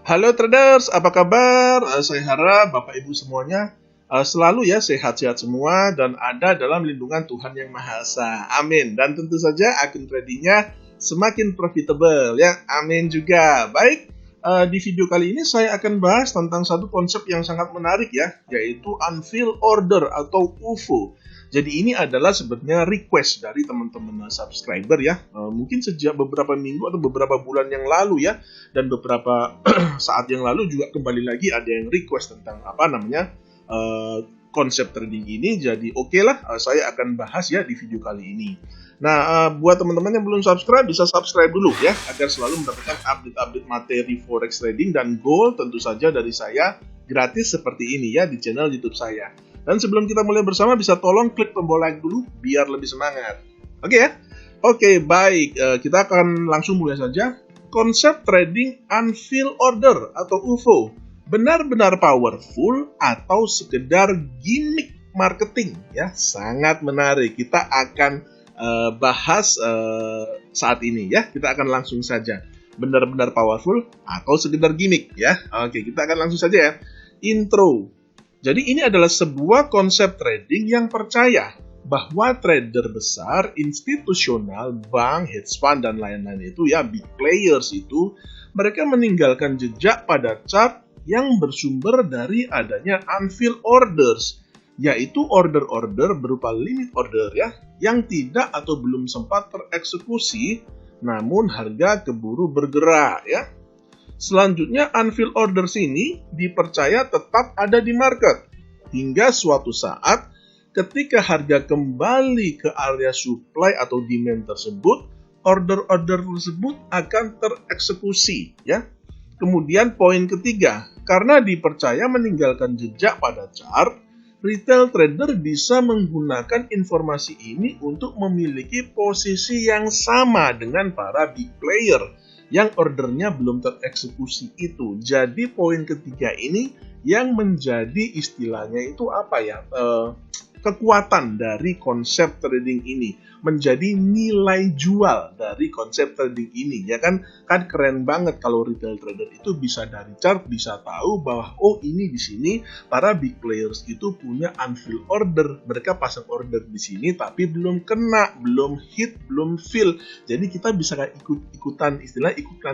Halo traders, apa kabar? Saya harap Bapak Ibu semuanya selalu ya sehat-sehat semua dan ada dalam lindungan Tuhan Yang Maha Esa. Amin. Dan tentu saja akun tradingnya semakin profitable ya. Amin juga. Baik, di video kali ini saya akan bahas tentang satu konsep yang sangat menarik ya, yaitu unfilled order atau UFO. Jadi ini adalah sebenarnya request dari teman-teman subscriber ya, mungkin sejak beberapa minggu atau beberapa bulan yang lalu ya, dan beberapa saat yang lalu juga kembali lagi ada yang request tentang konsep trading ini. Jadi oke lah, saya akan bahas ya di video kali ini. Nah, buat teman-teman yang belum subscribe, bisa subscribe dulu ya, agar selalu mendapatkan update-update materi forex trading dan gold tentu saja dari saya gratis seperti ini ya di channel YouTube saya. Dan sebelum kita mulai bersama, bisa tolong klik tombol like dulu biar lebih semangat. Oke ya? Oke, baik. Kita akan langsung mulai saja. Konsep trading unfilled order atau UFO benar-benar powerful atau sekedar gimmick marketing ya? Sangat menarik. Kita akan bahas saat ini ya. Kita akan langsung saja. Benar-benar powerful atau sekedar gimmick ya? Oke, kita akan langsung saja ya. Intro. Jadi ini adalah sebuah konsep trading yang percaya bahwa trader besar, institusional, bank, hedge fund, dan lain-lain itu ya, big players itu, mereka meninggalkan jejak pada chart yang bersumber dari adanya unfilled orders, yaitu order-order berupa limit order ya, yang tidak atau belum sempat tereksekusi, namun harga keburu bergerak ya. Selanjutnya, unfilled orders ini dipercaya tetap ada di market hingga suatu saat ketika harga kembali ke area supply atau demand tersebut, order-order tersebut akan tereksekusi ya. Kemudian poin ketiga, karena dipercaya meninggalkan jejak pada chart, retail trader bisa menggunakan informasi ini untuk memiliki posisi yang sama dengan para big player yang ordernya belum tereksekusi itu. Jadi poin ketiga ini yang menjadi istilahnya itu apa ya, kekuatan dari konsep trading ini, menjadi nilai jual dari konsep trading ini ya kan keren banget kalau retail trader itu bisa dari chart bisa tahu bahwa oh ini di sini para big players itu punya unfilled order, mereka pasang order di sini tapi belum kena, belum hit, belum fill. Jadi kita bisa ikutan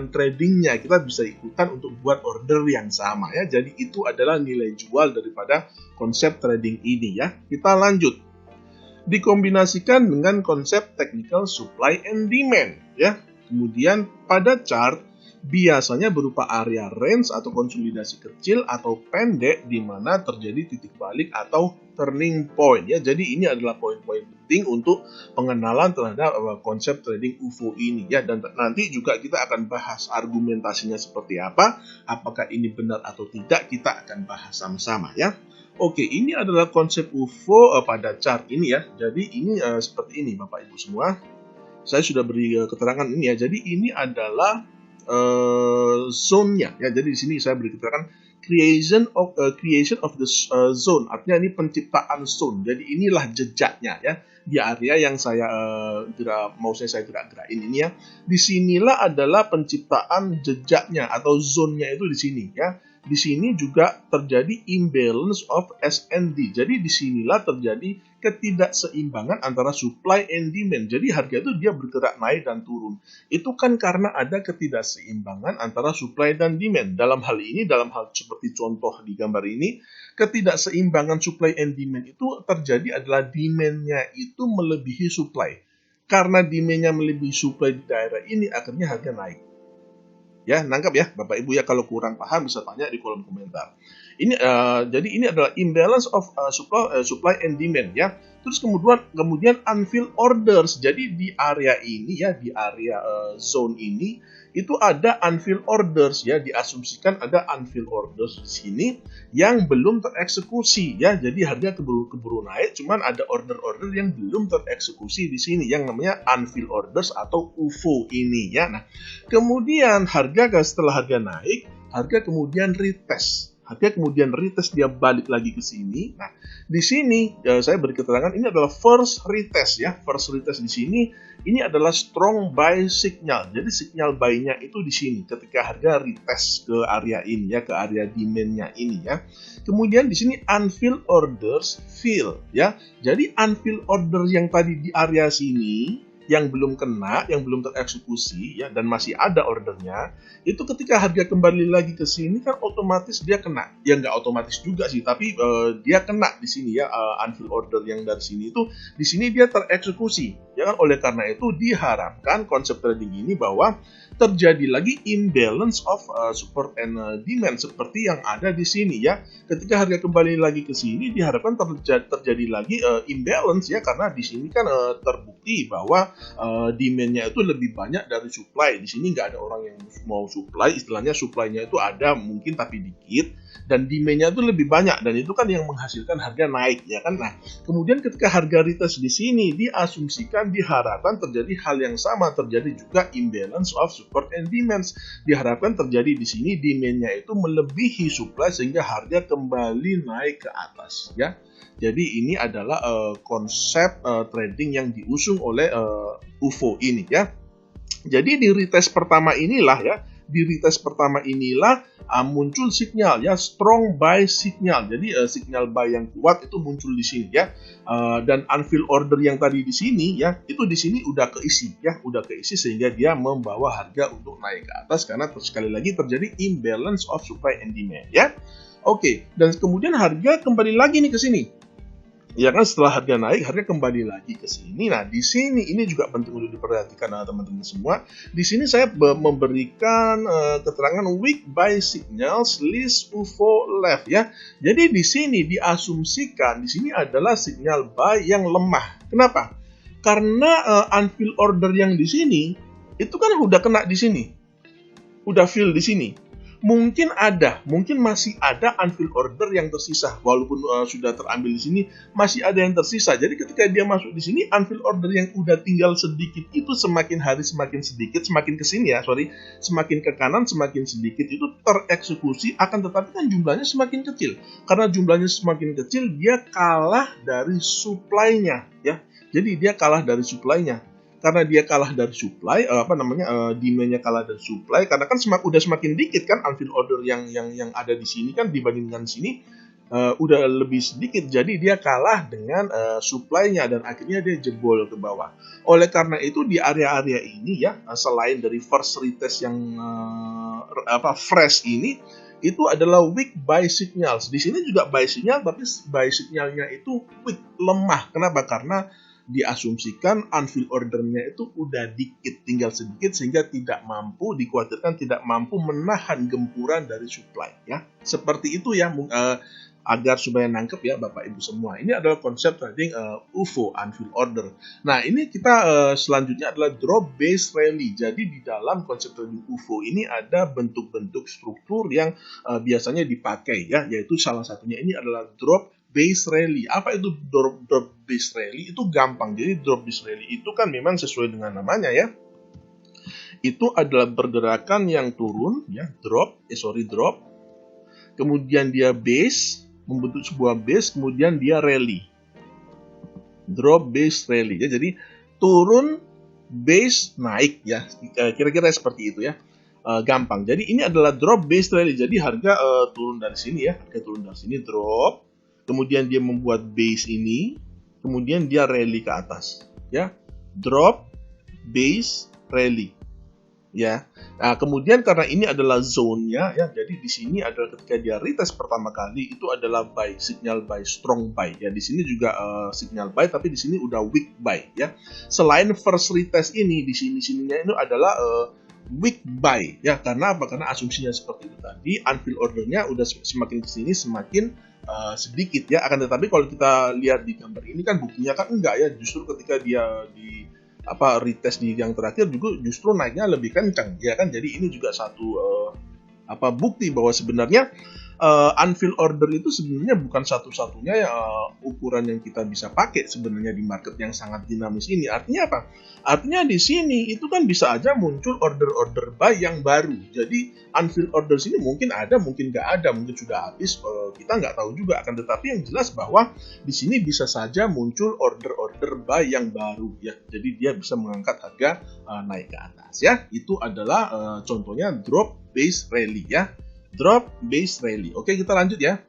tradingnya, kita bisa ikutan untuk buat order yang sama ya. Jadi itu adalah nilai jual daripada konsep trading ini ya. Kita lanjut. Dikombinasikan dengan konsep technical supply and demand ya. Kemudian pada chart biasanya berupa area range atau konsolidasi kecil atau pendek di mana terjadi titik balik atau turning point ya. Jadi ini adalah poin-poin penting untuk pengenalan terhadap konsep trading UFO ini ya, dan nanti juga kita akan bahas argumentasinya seperti apa, apakah ini benar atau tidak, kita akan bahas sama-sama ya. Oke, ini adalah konsep UFO pada chart ini ya. Jadi ini seperti ini Bapak Ibu semua. Saya sudah beri keterangan ini ya. Jadi ini adalah zone-nya ya. Jadi di sini saya beri keterangan creation of the zone. Artinya ini penciptaan zone. Jadi inilah jejaknya ya. Di area yang saya saya gerak-gerakin ini ya. Di sinilah adalah penciptaan jejaknya atau zone-nya itu di sini ya. Di sini juga terjadi imbalance of S&D. Jadi disinilah terjadi ketidakseimbangan antara supply and demand. Jadi harga itu dia bergerak naik dan turun. Itu kan karena ada ketidakseimbangan antara supply dan demand. Dalam hal ini, dalam hal seperti contoh di gambar ini, ketidakseimbangan supply and demand itu terjadi adalah demand-nya itu melebihi supply. Karena demand-nya melebihi supply di daerah ini, akhirnya harga naik. Ya, nangkap ya Bapak Ibu ya. Kalau kurang paham bisa tanya di kolom komentar. Ini jadi ini adalah imbalance of supply and demand ya. Terus kemudian unfilled orders. Jadi di area ini ya, di area zone ini itu ada unfilled orders ya, diasumsikan ada unfilled orders di sini yang belum tereksekusi ya. Jadi harga keburu naik, cuman ada order-order yang belum tereksekusi di sini yang namanya unfilled orders atau UFO ini ya. Nah, kemudian setelah harga naik, harga kemudian retest. Harga kemudian retest, dia balik lagi ke sini. Nah, di sini saya beri keterangan ini adalah first retest ya. First retest di sini ini adalah strong buy signal. Jadi signal buy-nya itu di sini ketika harga retest ke area ini ya, ke area demand-nya ini ya. Kemudian di sini unfilled orders fill ya. Jadi unfilled order yang tadi di area sini yang belum kena, yang belum tereksekusi ya, dan masih ada ordernya, itu ketika harga kembali lagi ke sini kan otomatis dia kena. Ya nggak otomatis juga sih, tapi dia kena di sini ya, unfilled order yang dari sini itu di sini dia tereksekusi. Ya kan, oleh karena itu diharapkan konsep trading ini bahwa terjadi lagi imbalance of support and demand seperti yang ada di sini ya. Ketika harga kembali lagi ke sini diharapkan terjadi lagi imbalance ya, karena di sini kan terbukti bahwa demand-nya itu lebih banyak dari supply. Di sini nggak ada orang yang mau supply, istilahnya supply-nya itu ada mungkin tapi dikit, dan demand-nya itu lebih banyak, dan itu kan yang menghasilkan harga naik ya kan. Nah, kemudian ketika harga retest di sini diasumsikan, diharapkan terjadi hal yang sama, terjadi juga imbalance of support and demands. Diharapkan terjadi di sini demand-nya itu melebihi supply sehingga harga kembali naik ke atas ya. Jadi ini adalah konsep trading yang diusung oleh UFO ini ya. Jadi di retest pertama inilah ya, muncul sinyal ya, strong buy signal. Jadi signal buy yang kuat itu muncul di sini ya. Dan unfilled order yang tadi di sini ya, itu di sini udah keisi ya, sehingga dia membawa harga untuk naik ke atas karena sekali lagi terjadi imbalance of supply and demand ya. Oke, dan kemudian harga kembali lagi nih ke sini. Ya kan, setelah harga naik, harga kembali lagi ke sini. Nah, di sini ini juga penting untuk diperhatikan teman-teman semua. Di sini saya memberikan keterangan weak buy signals list UFO left ya. Jadi di sini diasumsikan di sini adalah sinyal buy yang lemah. Kenapa? Karena unfilled order yang di sini itu kan udah kena di sini. Udah fill di sini. Mungkin masih ada unfilled order yang tersisa, walaupun sudah terambil di sini masih ada yang tersisa. Jadi ketika dia masuk di sini, unfilled order yang udah tinggal sedikit itu semakin hari semakin sedikit, semakin ke sini ya, semakin ke kanan semakin sedikit itu tereksekusi, akan tetapi kan jumlahnya semakin kecil. Karena jumlahnya semakin kecil, dia kalah dari supply-nya ya. Jadi dia kalah dari supply-nya. Karena dia kalah dari supply, demand-nya kalah dari supply, karena kan udah semakin dikit kan unfilled order yang ada di sini kan dibandingkan sini udah lebih sedikit, jadi dia kalah dengan supply-nya dan akhirnya dia jebol ke bawah. Oleh karena itu di area-area ini ya, selain dari first retest yang fresh ini, itu adalah weak buy signals. Di sini juga buy signal, tapi buy signalnya itu weak, lemah. Kenapa? Karena diasumsikan unfilled ordernya itu udah dikit, tinggal sedikit, sehingga dikhawatirkan tidak mampu menahan gempuran dari supply ya. Seperti itu ya, agar supaya nangkep ya Bapak Ibu semua. Ini adalah konsep trading UFO, unfilled order. Nah, ini kita selanjutnya adalah drop base rally. Jadi di dalam konsep trading UFO ini ada bentuk-bentuk struktur yang biasanya dipakai ya, yaitu salah satunya ini adalah drop base rally. Apa itu drop base rally? Itu gampang. Jadi drop base rally itu kan memang sesuai dengan namanya ya. Itu adalah pergerakan yang turun ya, drop. Kemudian dia base, membentuk sebuah base, kemudian dia rally. Drop base rally ya. Jadi turun, base, naik ya. Kira-kira seperti itu ya. Gampang. Jadi ini adalah drop base rally. Jadi harga turun dari sini ya. Harga turun dari sini, drop. Kemudian dia membuat base ini, kemudian dia rally ke atas, ya, drop, base, rally, ya. Nah, kemudian karena ini adalah zone-nya, ya, jadi di sini adalah ketika dia retest pertama kali itu adalah buy, signal buy, strong buy, ya. Di sini juga signal buy, tapi di sini udah weak buy, ya. Selain first retest ini, di sininya itu adalah weak buy, ya. Karena apa? Karena asumsinya seperti itu tadi, unfilled ordernya udah semakin kesini semakin sedikit ya. Akan tetapi kalau kita lihat di gambar ini kan buktinya kan enggak ya, justru ketika dia di retest di yang terakhir juga justru naiknya lebih kencang ya kan. Jadi ini juga satu bukti bahwa sebenarnya unfilled order itu sebenarnya bukan satu-satunya ukuran yang kita bisa pakai sebenarnya di market yang sangat dinamis ini. Artinya apa? Artinya di sini itu kan bisa aja muncul order-order buy yang baru. Jadi unfilled orders ini mungkin ada, mungkin nggak ada, mungkin sudah habis, kita nggak tahu juga. Akan tetapi yang jelas bahwa di sini bisa saja muncul order-order buy yang baru ya. Jadi dia bisa mengangkat harga naik ke atas ya. Itu adalah contohnya drop base rally ya. Drop base rally. Oke, kita lanjut ya.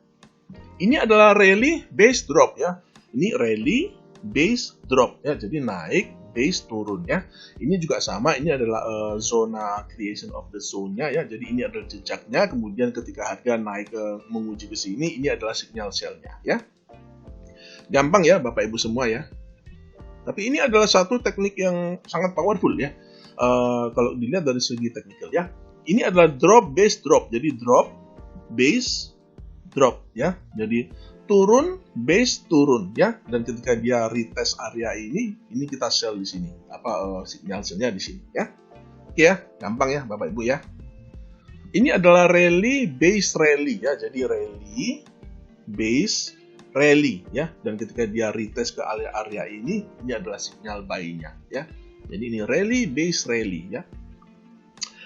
Ini adalah rally base drop ya. Ini rally base drop ya. Jadi naik base turun ya. Ini juga sama. Ini adalah zona creation of the zone-nya ya. Jadi ini adalah jejaknya. Kemudian ketika harga naik menguji ke sini, ini adalah signal sell-nya ya. Gampang ya Bapak Ibu semua ya. Tapi ini adalah satu teknik yang sangat powerful ya. Kalau dilihat dari segi teknikal ya. Ini adalah drop base drop. Jadi drop base drop ya. Jadi turun base turun ya. Dan ketika dia retest area ini kita sell di sini. Signal sell-nya di sini ya. Oke ya, gampang ya Bapak Ibu ya. Ini adalah rally base rally ya. Jadi rally base rally ya. Dan ketika dia retest ke area ini adalah signal buy-nya ya. Jadi ini rally base rally ya.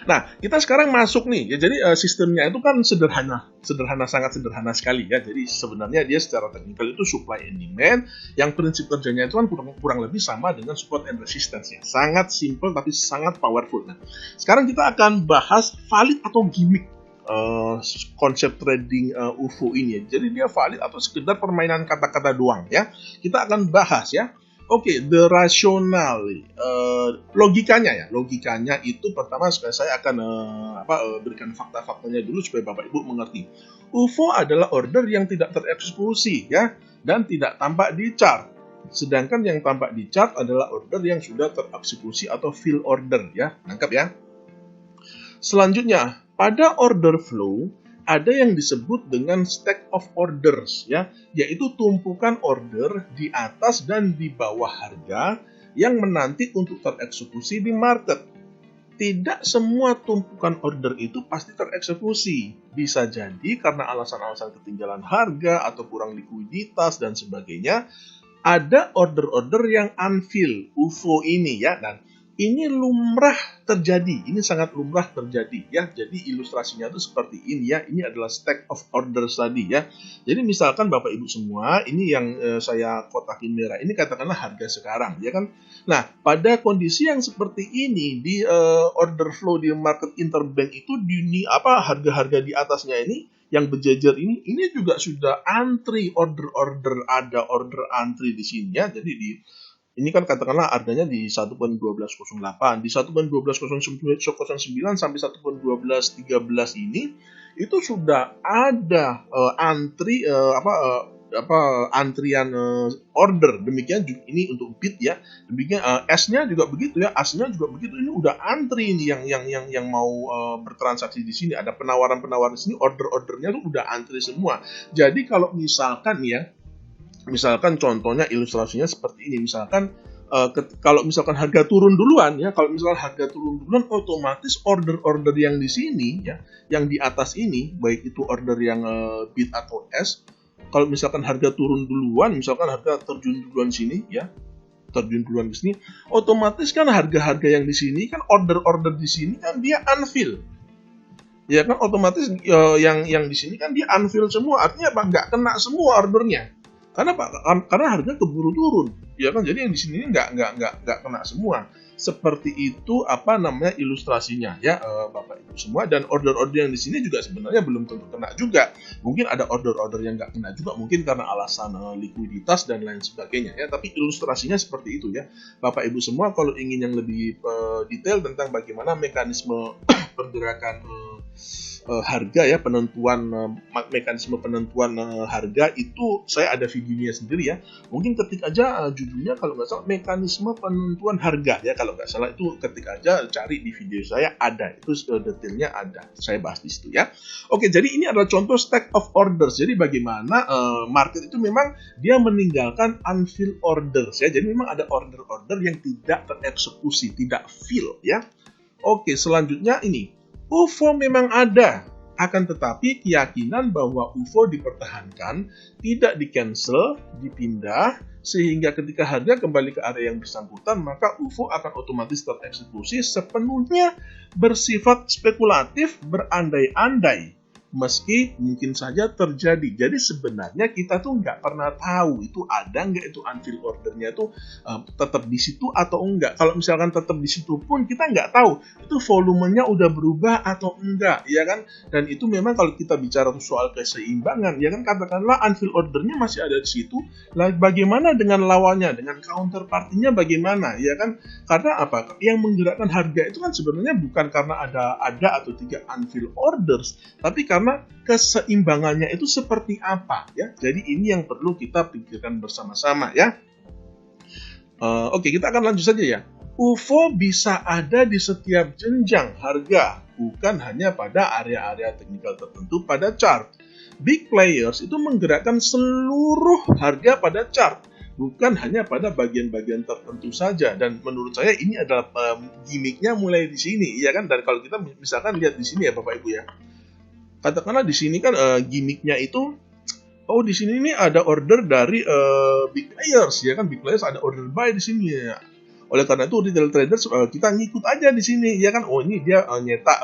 Nah, kita sekarang masuk nih, ya. Jadi sistemnya itu kan sangat sederhana sekali ya. Jadi sebenarnya dia secara teknikal itu supply and demand, yang prinsip kerjanya itu kan kurang lebih sama dengan support and resistance ya. Sangat simple tapi sangat powerful. Nah, sekarang kita akan bahas valid atau gimmick konsep trading UFO ini ya. Jadi dia valid atau sekedar permainan kata-kata doang ya. Kita akan bahas ya. Oke, the rational, logikanya ya. Logikanya itu pertama saya akan berikan fakta-faktanya dulu supaya Bapak Ibu mengerti. UFO adalah order yang tidak tereksekusi ya dan tidak tampak di chart. Sedangkan yang tampak di chart adalah order yang sudah tereksekusi atau fill order ya. Nangkap ya. Selanjutnya, pada order flow ada yang disebut dengan stack of orders ya, yaitu tumpukan order di atas dan di bawah harga yang menanti untuk tereksekusi di market. Tidak semua tumpukan order itu pasti tereksekusi. Bisa jadi karena alasan-alasan ketinggalan harga atau kurang likuiditas dan sebagainya, ada order-order yang unfill UFO ini ya. Dan ini lumrah terjadi, ini sangat lumrah terjadi ya. Jadi ilustrasinya itu seperti ini ya. Ini adalah stack of orders tadi ya. Jadi misalkan Bapak Ibu semua, ini yang saya kotakin merah. Ini katakanlah harga sekarang ya kan. Nah, pada kondisi yang seperti ini di order flow di market interbank itu harga-harga di atasnya ini yang berjejer ini juga sudah antri order-order, ada order antri di sini ya. Jadi ini kan katakanlah harganya di 1.1208, di 1.1209 sampai 1.1213 ini itu sudah ada antrian order. Demikian juga ini untuk bid ya. Demikian S-nya juga begitu ya. A-nya juga begitu. Ini udah antri ini yang mau bertransaksi di sini. Ada penawaran-penawaran di sini, order-ordernya tuh udah antri semua. Jadi kalau misalkan ya, misalkan contohnya ilustrasinya seperti ini, misalkan kalau misalkan harga turun duluan ya, otomatis order-order yang di sini ya, yang di atas ini, baik itu order yang bid atau S, kalau misalkan harga turun duluan, misalkan harga terjun duluan sini ya, terjun duluan ke sini, otomatis kan harga-harga yang di sini kan order-order di sini kan dia unfill. Ya kan otomatis yang di sini kan dia unfill semua, artinya apa? Nggak kena semua ordernya. Karena harga keburu turun, ya kan? Jadi yang di sini nggak kena semua. Seperti itu ilustrasinya ya Bapak Ibu semua. Dan order-order yang di sini juga sebenarnya belum tentu kena juga. Mungkin ada order-order yang nggak kena juga, mungkin karena alasan likuiditas dan lain sebagainya ya. Tapi ilustrasinya seperti itu ya Bapak Ibu semua. Kalau ingin yang lebih detail tentang bagaimana mekanisme pergerakan harga ya, mekanisme penentuan harga itu saya ada videonya sendiri ya. Mungkin ketik aja judulnya kalau nggak salah mekanisme penentuan harga ya, kalau nggak salah itu ketik aja, cari di video saya ada, itu detailnya ada, saya bahas di situ ya. Oke, jadi ini adalah contoh stack of orders. Jadi bagaimana market itu memang dia meninggalkan unfilled orders ya. Jadi memang ada order-order yang tidak tereksekusi, tidak fill ya. Oke, selanjutnya ini UFO memang ada Akan tetapi keyakinan bahwa UFO dipertahankan, tidak di-cancel, dipindah, sehingga ketika harga kembali ke area yang bersangkutan, maka UFO akan otomatis tereksekusi sepenuhnya bersifat spekulatif, berandai-andai. Meski mungkin saja terjadi. Jadi sebenarnya kita tuh nggak pernah tahu itu ada nggak itu unfilled ordernya tuh tetap di situ atau enggak. Kalau misalkan tetap di situ pun kita nggak tahu itu volumenya udah berubah atau enggak, ya kan? Dan itu memang kalau kita bicara soal keseimbangan, ya kan, katakanlah unfilled ordernya masih ada di situ. Lah bagaimana dengan lawannya, dengan counterpartinya bagaimana, ya kan? Karena apa? Yang menggerakkan harga itu kan sebenarnya bukan karena ada atau tidak unfilled orders, tapi karena keseimbangannya itu seperti apa, ya. Jadi ini yang perlu kita pikirkan bersama-sama, ya. Oke, kita akan lanjut saja, ya. UFO bisa ada di setiap jenjang harga, bukan hanya pada area-area teknikal tertentu pada chart. Big players itu menggerakkan seluruh harga pada chart, bukan hanya pada bagian-bagian tertentu saja. Dan menurut saya ini adalah gimmicknya mulai di sini, ya kan? Dan kalau kita misalkan lihat di sini, ya Bapak Ibu, ya. Katakanlah di sini kan gimmicknya itu, oh di sini ini ada order dari big players, ya kan, big players ada order buy di sini, ya. Oleh karena itu retail traders kita ngikut aja di sini, ya kan. Oh ini dia nyetak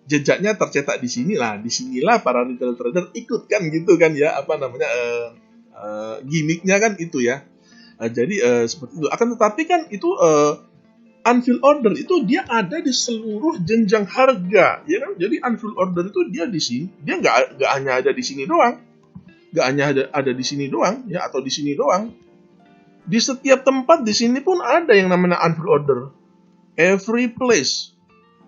jejaknya tercetak di sini lah, disinilah para retail trader ikut kan gitu kan, ya, apa namanya gimmicknya kan itu, ya. Jadi seperti itu. Akan tetapi kan itu unfilled order itu dia ada di seluruh jenjang harga, ya kan? Jadi unfilled order itu dia di sini, dia nggak hanya ada di sini doang, nggak hanya ada di sini doang, ya, atau di sini doang. Di setiap tempat di sini pun ada yang namanya unfilled order. Every place,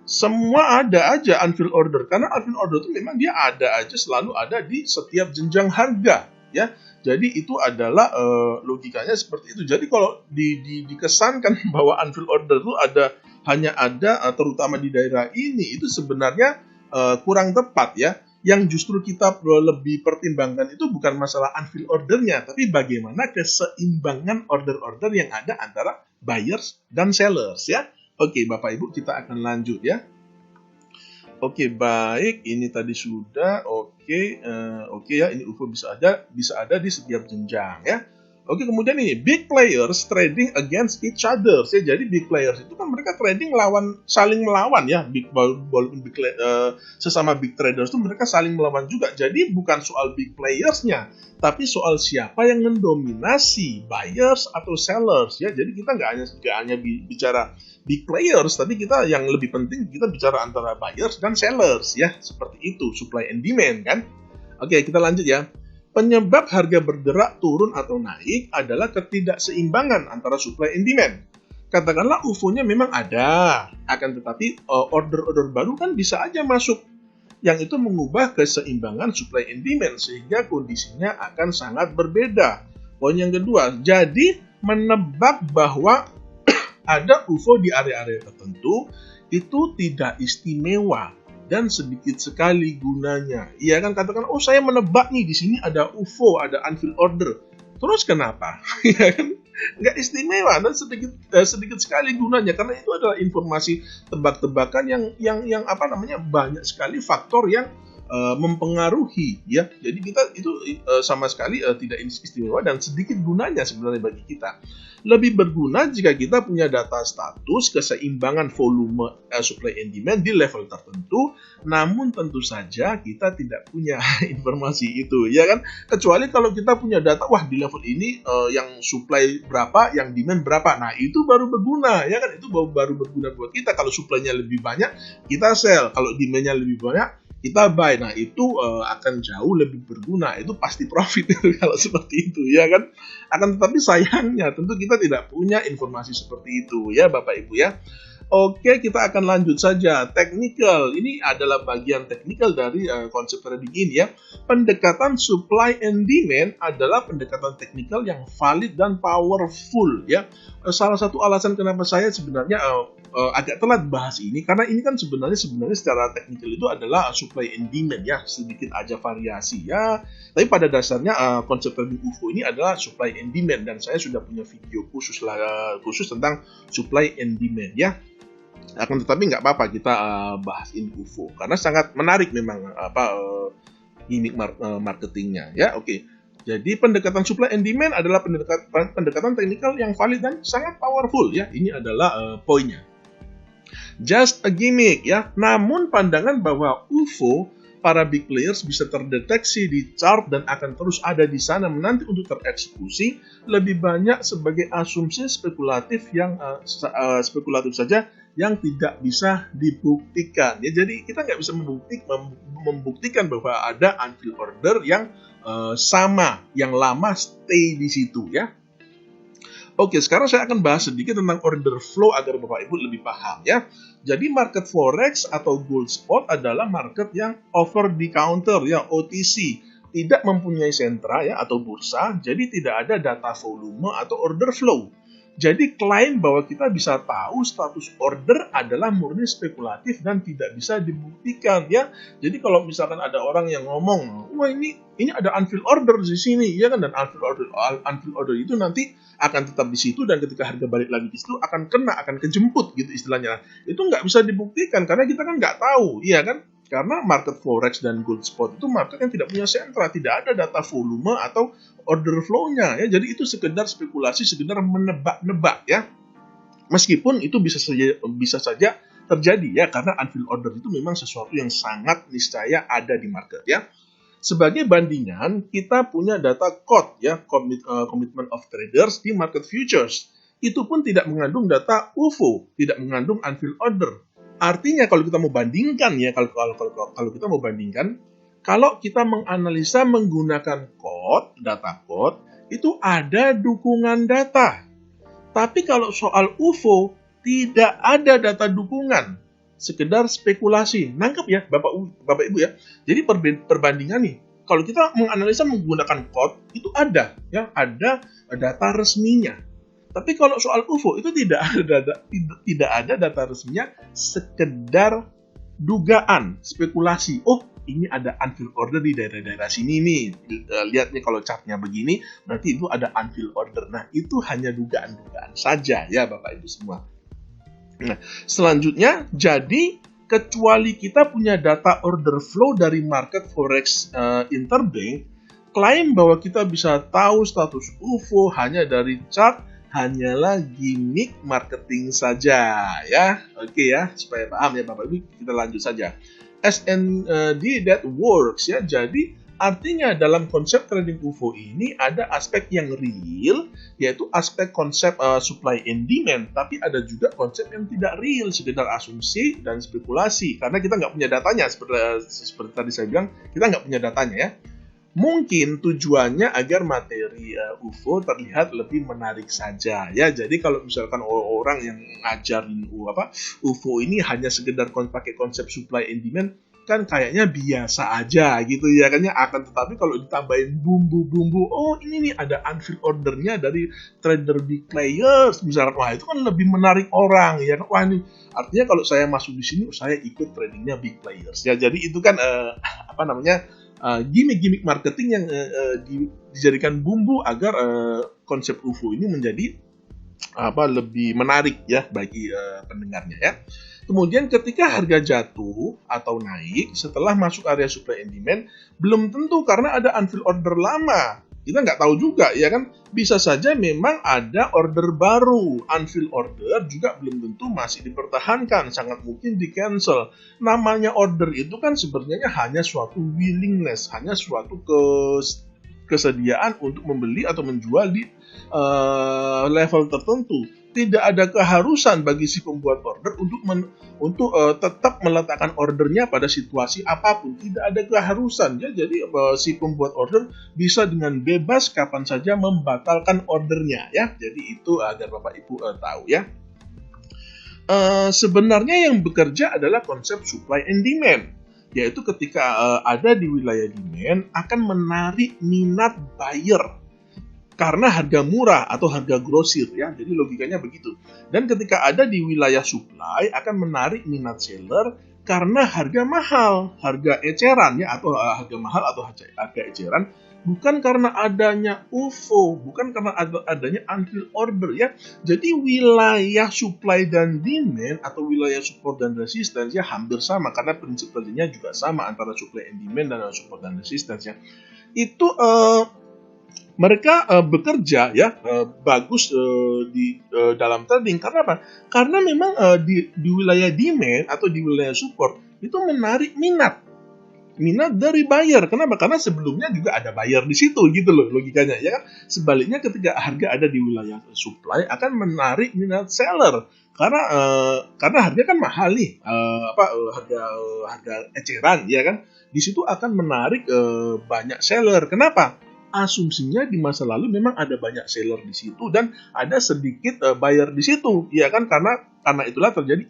semua ada aja unfilled order, karena unfilled order itu memang dia ada aja, selalu ada di setiap jenjang harga, ya. Jadi itu adalah logikanya seperti itu. Jadi kalau dikesankan bahwa unfilled order itu hanya ada terutama di daerah ini, itu sebenarnya kurang tepat, ya. Yang justru kita lebih pertimbangkan itu bukan masalah unfilled ordernya, tapi bagaimana keseimbangan order-order yang ada antara buyers dan sellers, ya. Oke, Bapak Ibu, kita akan lanjut, ya. Oke, baik, ini tadi sudah. Oke, ya, ini UFO bisa ada di setiap jenjang, ya. Oke, kemudian ini big players trading against each other. Ya, jadi big players itu kan mereka trading saling melawan, ya. Sesama big traders itu mereka saling melawan juga. Jadi bukan soal big playersnya, tapi soal siapa yang mendominasi, buyers atau sellers, ya. Jadi kita nggak hanya bicara big players, tapi kita yang lebih penting kita bicara antara buyers dan sellers, ya. Seperti itu, supply and demand, kan. Oke, kita lanjut, ya. Penyebab harga bergerak turun atau naik adalah ketidakseimbangan antara supply and demand. Katakanlah UFO-nya memang ada, akan tetapi order-order baru kan bisa aja masuk, yang itu mengubah keseimbangan supply and demand, sehingga kondisinya akan sangat berbeda. Poin yang kedua, jadi menebak bahwa ada UFO di area-area tertentu itu tidak istimewa dan sedikit sekali gunanya. Iya kan, katakan, oh saya menebak nih di sini ada UFO, ada unfilled order. Terus kenapa? Iya kan? Nggak istimewa dan sedikit sekali gunanya, karena itu adalah informasi tebak-tebakan yang apa namanya, banyak sekali faktor yang mempengaruhi, ya. Jadi kita itu sama sekali tidak istimewa dan sedikit gunanya sebenarnya bagi kita. Lebih berguna jika kita punya data status keseimbangan volume supply and demand di level tertentu, namun tentu saja kita tidak punya informasi itu, ya kan? Kecuali kalau kita punya data, wah di level ini yang supply berapa, yang demand berapa. Nah, itu baru berguna, ya kan? Itu baru berguna buat kita. Kalau supply-nya lebih banyak, kita sell. Kalau demand-nya lebih banyak, kita buy. Nah, itu akan jauh lebih berguna. Itu pasti profit kalau seperti itu, ya kan? Akan tetapi sayangnya tentu kita tidak punya informasi seperti itu, ya Bapak Ibu, ya. Oke, kita akan lanjut saja. Technical, ini adalah bagian technical dari konsep trading ini, ya. Pendekatan supply and demand adalah pendekatan technical yang valid dan powerful, ya. Salah satu alasan kenapa saya sebenarnya agak telat bahas ini, karena ini kan sebenarnya secara teknikal itu adalah supply and demand, ya, sedikit aja variasi, ya. Tapi pada dasarnya konsep trading UFO ini adalah supply and demand, dan saya sudah punya video khusus tentang supply and demand, ya. Akan tetapi nggak apa-apa kita bahas ini UFO karena sangat menarik memang gimmick marketingnya ya. Oke. Jadi pendekatan supply and demand adalah pendekatan teknikal yang valid dan sangat powerful ya. Ini adalah poinnya. Just a gimmick ya. Namun pandangan bahwa UFO para big players bisa terdeteksi di chart dan akan terus ada di sana menanti untuk tereksekusi lebih banyak sebagai asumsi spekulatif yang spekulatif saja yang tidak bisa dibuktikan ya. Jadi kita nggak bisa membuktikan bahwa ada unfilled order yang sama, yang lama stay di situ ya. Oke, sekarang saya akan bahas sedikit tentang order flow agar Bapak Ibu lebih paham ya. Jadi market forex atau gold spot adalah market yang over the counter ya, OTC, tidak mempunyai sentra ya atau bursa, jadi tidak ada data volume atau order flow. Jadi klaim bahwa kita bisa tahu status order adalah murni spekulatif dan tidak bisa dibuktikan ya. Jadi kalau misalkan ada orang yang ngomong, wah ini ada unfilled order di sini ya kan, dan unfilled order itu nanti akan tetap di situ dan ketika harga balik lagi di situ akan kejemput gitu istilahnya. Itu nggak bisa dibuktikan karena kita kan nggak tahu, iya kan? Karena market forex dan gold spot itu market yang tidak punya sentra, tidak ada data volume atau order flow-nya ya. Jadi itu sekedar spekulasi, sekedar menebak-nebak ya. Meskipun itu bisa saja terjadi ya, karena unfilled order itu memang sesuatu yang sangat niscaya ada di market ya. Sebagai bandingan, kita punya data COT ya, Commitment of Traders di market futures. Itu pun tidak mengandung data UFO, tidak mengandung unfilled order. Artinya kalau kita mau bandingkan ya, kalau kita mau bandingkan, kalau kita menganalisa menggunakan data code, itu ada dukungan data. Tapi kalau soal UFO, tidak ada data dukungan. Sekedar spekulasi. Nangkep ya Bapak Ibu ya. Jadi perbandingan nih, kalau kita menganalisa menggunakan code, itu ada data resminya. Tapi kalau soal UFO itu tidak ada data resminya, sekedar dugaan, spekulasi. Oh, ini ada unfilled order di daerah-daerah sini nih. Lihat nih kalau chartnya begini, berarti itu ada unfilled order. Nah, itu hanya dugaan-dugaan saja ya Bapak Ibu semua. Nah, selanjutnya, jadi kecuali kita punya data order flow dari market forex interbank, klaim bahwa kita bisa tahu status UFO hanya dari chart hanyalah gimmick marketing saja ya. Oke ya, supaya paham ya Bapak Ibu, kita lanjut saja. SND that works ya. Jadi artinya dalam konsep trading UFO ini ada aspek yang real, yaitu aspek konsep supply and demand, tapi ada juga konsep yang tidak real, sekedar asumsi dan spekulasi karena kita nggak punya datanya. Seperti tadi saya bilang, kita nggak punya datanya ya. Mungkin tujuannya agar materi UFO terlihat lebih menarik saja ya. Jadi kalau misalkan orang yang ngajarin UFO ini hanya sekedar pakai konsep supply and demand, kan kayaknya biasa aja gitu ya kan ya. Akan tetapi kalau ditambahin bumbu-bumbu, oh ini nih ada unfilled ordernya dari trader big players misalkan, wah itu kan lebih menarik orang ya kan. Wah ini artinya kalau saya masuk di sini saya ikut tradingnya big players ya. Jadi itu kan gimmick marketing yang dijadikan bumbu agar konsep UFO ini menjadi lebih menarik ya bagi pendengarnya ya. Kemudian ketika harga jatuh atau naik setelah masuk area supply and demand, belum tentu karena ada unfilled order lama. Kita nggak tahu juga ya kan, bisa saja memang ada order baru. Unfilled order juga belum tentu masih dipertahankan, sangat mungkin di cancel. Namanya order itu kan sebenarnya hanya suatu willingness, hanya suatu kesediaan untuk membeli atau menjual di level tertentu. Tidak ada keharusan bagi si pembuat order untuk tetap meletakkan ordernya pada situasi apapun. Tidak ada keharusan ya. Jadi si pembuat order bisa dengan bebas kapan saja membatalkan ordernya ya. Jadi itu agar Bapak Ibu tahu ya. Sebenarnya yang bekerja adalah konsep supply and demand, yaitu ketika ada di wilayah demand akan menarik minat buyer karena harga murah atau harga grosir ya. Jadi logikanya begitu. Dan ketika ada di wilayah supply akan menarik minat seller karena harga mahal, harga eceran ya, atau harga mahal atau harga eceran bukan karena adanya UFO, bukan karena adanya unfilled order ya. Jadi wilayah supply dan demand atau wilayah support dan resistance ya hampir sama karena prinsip kerjanya juga sama antara supply and demand dan support dan resistance ya. Itu mereka bekerja ya bagus di dalam trading karena apa? Karena memang di wilayah demand atau di wilayah support itu menarik minat dari buyer. Kenapa? Karena sebelumnya juga ada buyer di situ gitu loh logikanya ya kan. Sebaliknya ketika harga ada di wilayah supply akan menarik minat seller karena harga kan mahal nih harga eceran ya kan. Di situ akan menarik banyak seller. Kenapa? Asumsinya di masa lalu memang ada banyak seller di situ dan ada sedikit buyer di situ ya kan karena itulah terjadi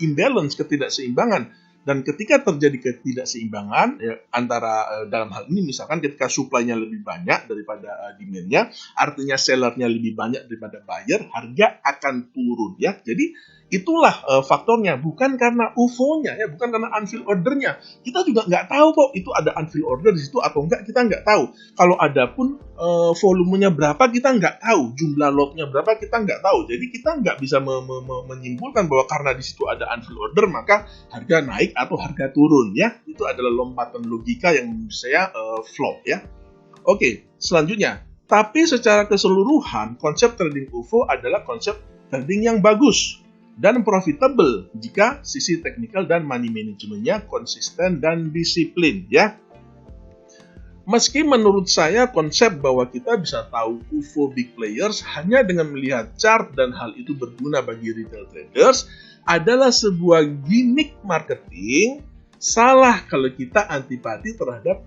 imbalance ketidakseimbangan. Dan ketika terjadi ketidakseimbangan ya, antara dalam hal ini misalkan ketika supply-nya lebih banyak daripada demand-nya, artinya sellernya lebih banyak daripada buyer, harga akan turun ya. Jadi itulah faktornya, bukan karena UFO-nya ya, bukan karena unfilled order-nya. Kita juga nggak tahu kok itu ada unfilled order di situ atau enggak, kita nggak tahu. Kalau ada pun volumenya berapa kita nggak tahu, jumlah lot-nya berapa kita nggak tahu. Jadi kita nggak bisa menyimpulkan bahwa karena di situ ada unfilled order maka harga naik atau harga turun ya. Itu adalah lompatan logika yang menurut saya flop ya. Oke, selanjutnya. Tapi secara keseluruhan konsep trading UFO adalah konsep trading yang bagus dan profitable jika sisi teknikal dan money manajemennya konsisten dan disiplin ya. Meski menurut saya konsep bahwa kita bisa tahu UFO big players hanya dengan melihat chart dan hal itu berguna bagi retail traders adalah sebuah gimmick marketing, salah kalau kita antipati terhadap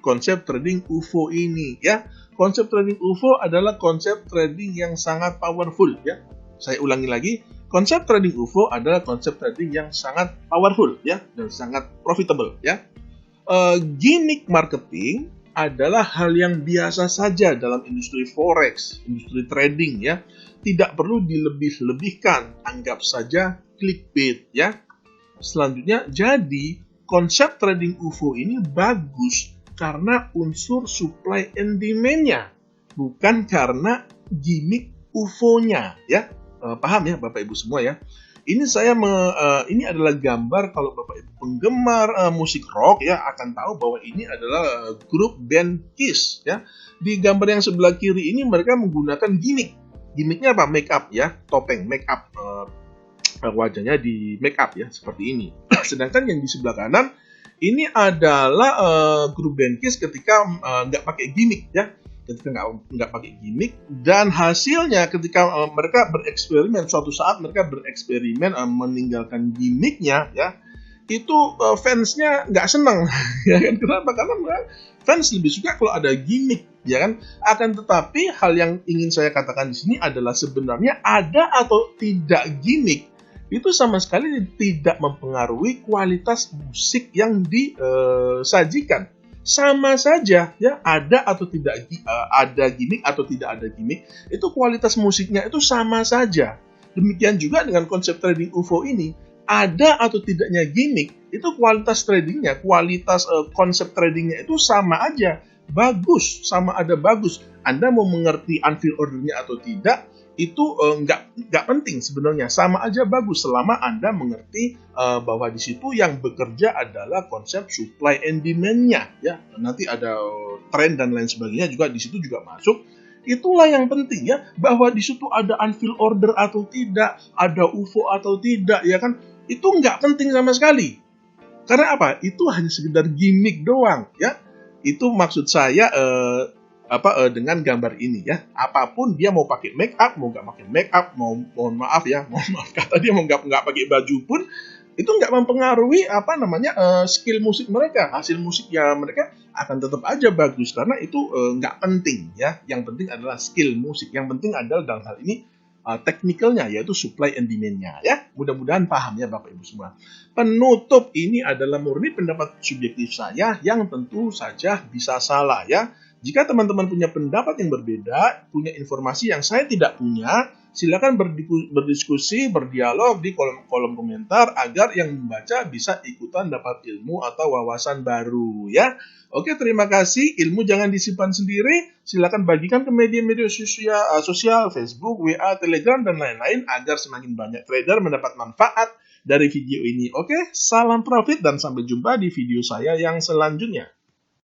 konsep trading UFO ini ya. Konsep trading UFO adalah konsep trading yang sangat powerful ya. Saya ulangi lagi, konsep trading UFO adalah konsep trading yang sangat powerful ya dan sangat profitable ya. Gimmick marketing adalah hal yang biasa saja dalam industri forex, industri trading ya. Tidak perlu dilebih-lebihkan, anggap saja clickbait ya. Selanjutnya, jadi konsep trading UFO ini bagus karena unsur supply and demand-nya, bukan karena gimmick UFO-nya ya. Paham ya Bapak Ibu semua ya. Ini ini adalah gambar kalau Bapak Ibu penggemar musik rock ya akan tahu bahwa ini adalah grup band Kiss ya. Di gambar yang sebelah kiri ini mereka menggunakan gimmick. Gimmicknya apa? Make up ya, topeng make up, wajahnya di make up ya seperti ini. Sedangkan yang di sebelah kanan ini adalah grup band Kiss ketika nggak pakai gimmick ya. Ketika nggak pakai gimmick dan hasilnya ketika mereka bereksperimen suatu saat mereka bereksperimen meninggalkan gimmicknya ya itu fansnya nggak senang ya kan. Kenapa? Karena fans lebih suka kalau ada gimmick ya kan. Akan tetapi hal yang ingin saya katakan di sini adalah sebenarnya ada atau tidak gimmick itu sama sekali tidak mempengaruhi kualitas musik yang disajikan. Sama saja ya, ada atau tidak ada gimmick atau tidak ada gimmick, itu kualitas musiknya itu sama saja. Demikian juga dengan konsep trading UFO ini, ada atau tidaknya gimmick, itu kualitas tradingnya, kualitas konsep tradingnya itu sama aja, bagus, sama ada bagus. Anda mau mengerti unfilled order-nya atau tidak, itu nggak penting sebenarnya, sama aja bagus selama Anda mengerti bahwa di situ yang bekerja adalah konsep supply and demand-nya ya. Nanti ada tren dan lain sebagainya juga di situ juga masuk. Itulah yang penting ya, bahwa di situ ada unfilled order atau tidak, ada UFO atau tidak ya kan, itu nggak penting sama sekali. Karena apa? Itu hanya sekedar gimmick doang ya. Itu maksud saya dengan gambar ini ya. Apapun dia mau pakai make up, mau nggak pakai make up, mohon maaf kata dia mau nggak pakai baju pun itu nggak mempengaruhi skill musik mereka, hasil musiknya mereka akan tetap aja bagus karena itu nggak penting ya. Yang penting adalah skill musik. Yang penting adalah dalam hal ini teknikalnya yaitu supply and demand-nya ya. Mudah-mudahan paham ya Bapak Ibu semua. Penutup ini adalah murni pendapat subjektif saya yang tentu saja bisa salah ya. Jika teman-teman punya pendapat yang berbeda, punya informasi yang saya tidak punya, silakan berdiskusi, berdialog di kolom komentar agar yang membaca bisa ikutan dapat ilmu atau wawasan baru ya. Oke, terima kasih. Ilmu jangan disimpan sendiri. Silakan bagikan ke media-media sosial, Facebook, WA, Telegram, dan lain-lain agar semakin banyak trader mendapat manfaat dari video ini. Oke, salam profit dan sampai jumpa di video saya yang selanjutnya.